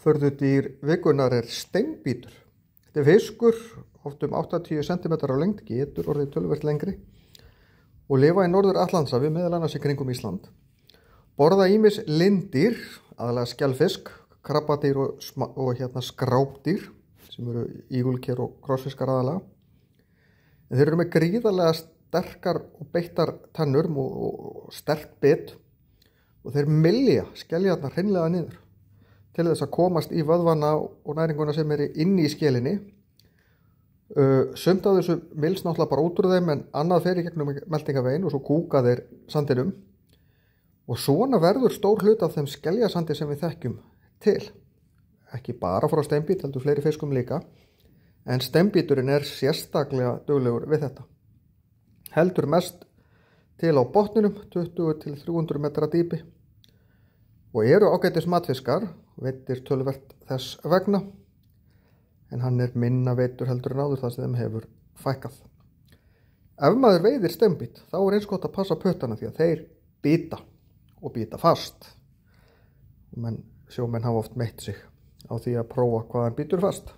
Stórfurðudýr vikunnar steinbítur. Þetta fiskur, oft 80 cm á lengd, getur orðið töluvert lengri og lifa í Norður-Atlantshafi, meðal annars í kringum Ísland. Borða ýmis linddýr, aðalega skjaldfisk, krabbadýr og skrápdýr, sem eru ígulker og krossfiskar aðalega. En þeir eru með gríðarlega sterkar og beittar tennur og sterk bit og þeir mylja skeljarnar hreinlega niður til þess að komast í vöðvana og næringuna sem inni í skelinni. Sumt af þessu mylst náttúrulega bara út úr þeim, en annað fer í gegnum meltingaveginn og svo kúka þeir sandinum. Og svona verður stór hlut af þeim skeljasandi sem við þekkjum til. Ekki bara frá steinbít, heldur fleiri fiskum líka. En steinbíturinn sérstaklega duglegur við þetta. Heldur mest til á botninum, 20 til 300 metra dýpi. Og eru ágætis matfiskar, veiddir töluvert þess vegna. En hann minna veiddur heldur en áður þar sem þeim hefur fækkað. Ef maður veiðir steinbít, þá eins gott að passa puttana því að þeir bíta og bíta fast. Sjómenn hafa oft meitt sig á því að prófa hvað hann bítur fast.